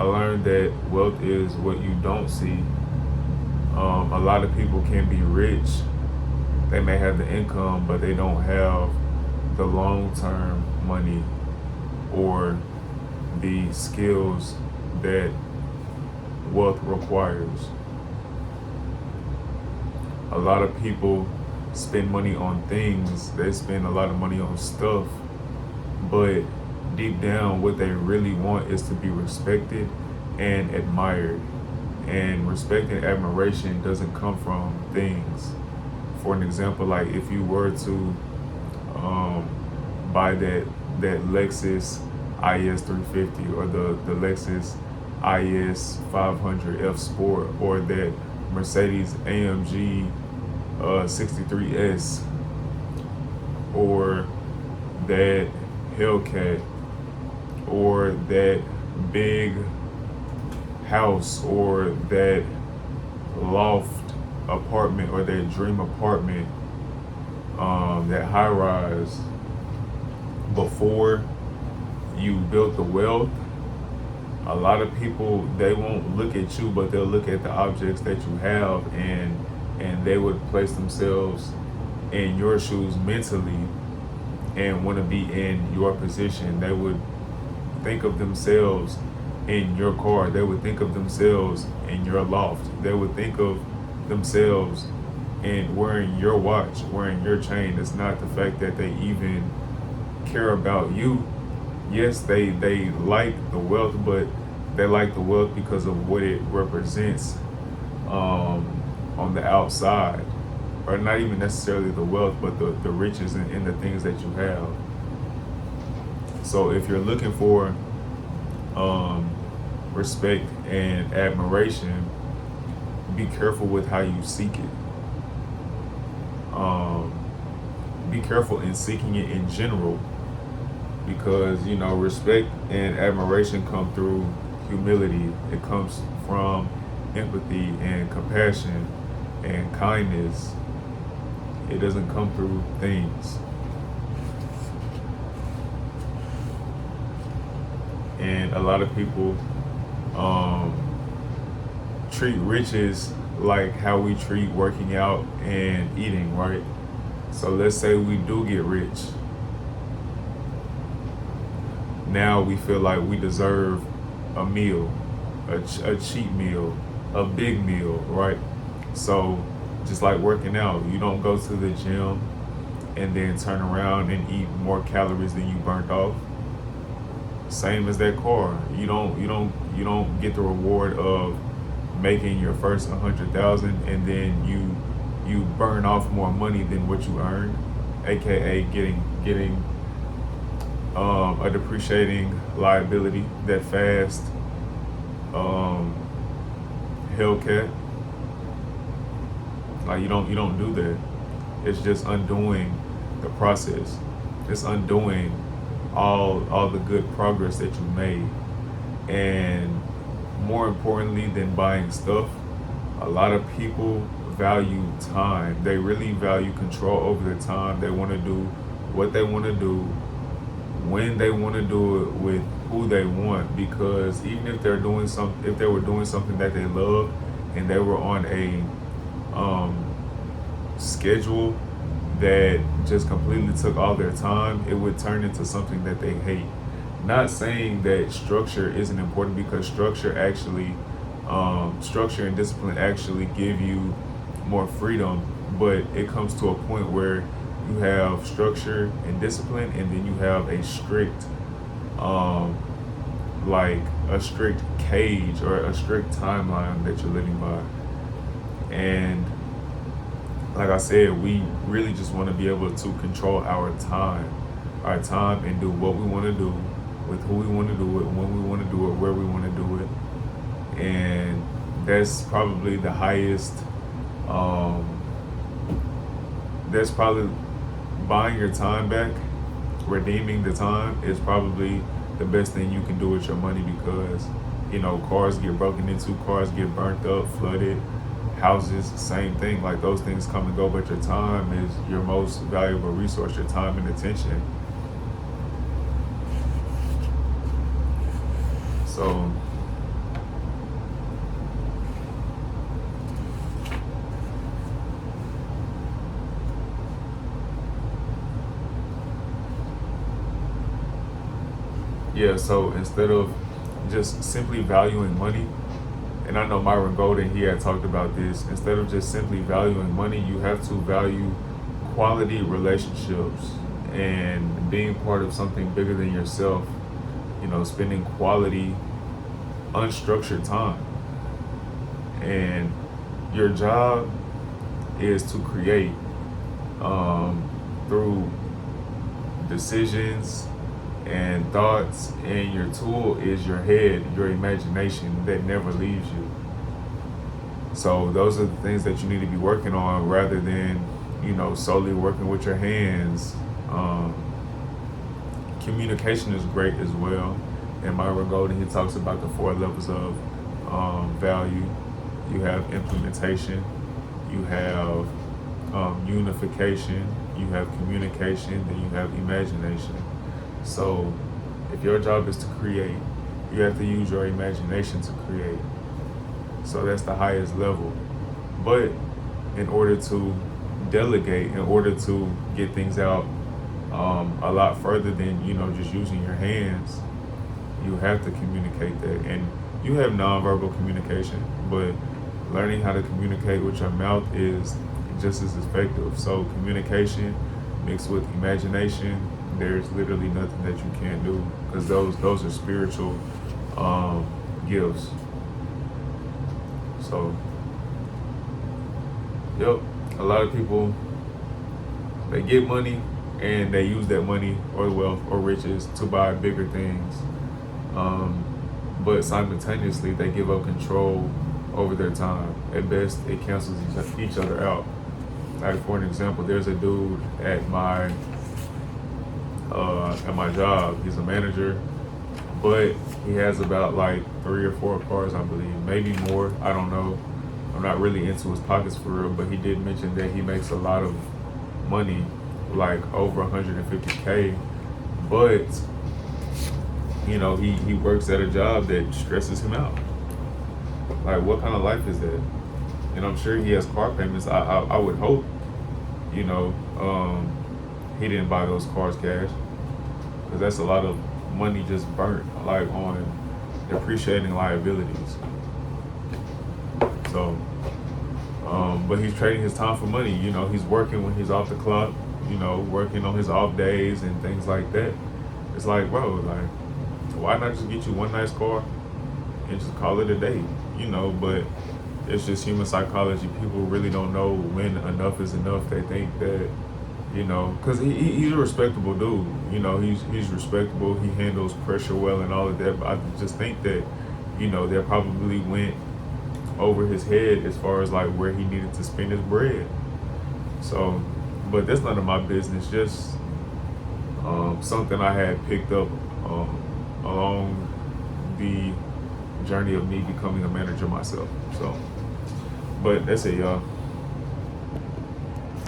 I learned that wealth is what you don't see. A lot of people can be rich. They may have the income, but they don't have the long-term money or the skills that wealth requires. A lot of people spend money on things, they spend a lot of money on stuff, but deep down, what they really want is to be respected and admired. And respect and admiration doesn't come from things. For an example, like if you were to buy that Lexus IS 350 or the Lexus IS 500 F Sport or that Mercedes AMG 63S or that Hellcat or that big house or that loft apartment or that dream apartment, that high rise, before you built the wealth, a lot of people, they won't look at you, but they'll look at the objects that you have, and they would place themselves in your shoes mentally and want to be in your position. They would think of themselves in your car. They would think of themselves in your loft. They would think of themselves in wearing your watch, wearing your chain. It's not the fact that they even care about you. Yes, they like the wealth, but they like the wealth because of what it represents on the outside, or not even necessarily the wealth, but the riches and the things that you have. So if you're looking for respect and admiration, be careful with how you seek it. Be careful in seeking it in general, because respect and admiration come through humility. It comes from empathy and compassion and kindness. It doesn't come through things. And a lot of people treat riches like how we treat working out and eating, right? So let's say we do get rich. Now we feel like we deserve a meal, a cheap meal, a big meal, right? So just like working out, you don't go to the gym and then turn around and eat more calories than you burnt off. Same as that car. You don't get the reward of making your first 100,000 and then you burn off more money than what you earned, aka getting a depreciating liability, that fast Hellcat. Like you don't do that. It's just undoing the process. It's undoing all the good progress that you made. And more importantly than buying stuff, a lot of people value time. They really value control over their time. They want to do what they want to do, when they want to do it, with who they want. Because even if they were doing something that they love, and they were on a schedule that just completely took all their time, it would turn into something that they hate. Not saying that structure isn't important, because structure and discipline actually give you more freedom, but it comes to a point where you have structure and discipline, and then you have a strict, like a strict cage or a strict timeline that you're living by. And like I said, we really just want to be able to control our time, and do what we want to do, with who we want to do it, when we want to do it, where we want to do it. And that's probably the highest, that's probably buying your time back, redeeming the time is probably the best thing you can do with your money, because cars get broken into, cars get burnt up, flooded, houses, same thing. Like, those things come and go, but your time is your most valuable resource, your time and attention. So yeah, so instead of just simply valuing money, and I know Myron Golden, he had talked about this, instead of just simply valuing money, you have to value quality relationships and being part of something bigger than yourself, spending quality, unstructured time. And your job is to create through decisions and thoughts, and your tool is your head, your imagination that never leaves you. So those are the things that you need to be working on rather than, solely working with your hands. Communication is great as well. And Myron Golden, he talks about the 4 levels of value. You have implementation, you have unification, you have communication, then you have imagination. So if your job is to create, you have to use your imagination to create. So that's the highest level. But in order to delegate, in order to get things out a lot further than, just using your hands, you have to communicate that. And you have nonverbal communication, but learning how to communicate with your mouth is just as effective. So communication mixed with imagination, there's literally nothing that you can't do, because those are spiritual gifts. So, yep, a lot of people, they get money and they use that money or wealth or riches to buy bigger things. But simultaneously, they give up control over their time. At best, it cancels each other out. Like, for an example, there's a dude at my job. He's a manager, but he has about like 3 or 4 cars, I believe, maybe more. I don't know. I'm not really into his pockets for real, but he did mention that he makes a lot of money, like over 150K. But he works at a job that stresses him out. Like, what kind of life is that? And I'm sure he has car payments. I would hope, he didn't buy those cars cash, because that's a lot of money just burnt, like on depreciating liabilities. So, but he's trading his time for money. He's working when he's off the clock, working on his off days and things like that. It's like, bro, like, why not just get you one nice car and just call it a day? But it's just human psychology. People really don't know when enough is enough. They think that, because he's a respectable dude. He's respectable. He handles pressure well and all of that. But I just think that, that probably went over his head as far as like where he needed to spend his bread. So, but that's none of my business. Just something I had picked up along the journey of me becoming a manager myself. So, but that's it, y'all.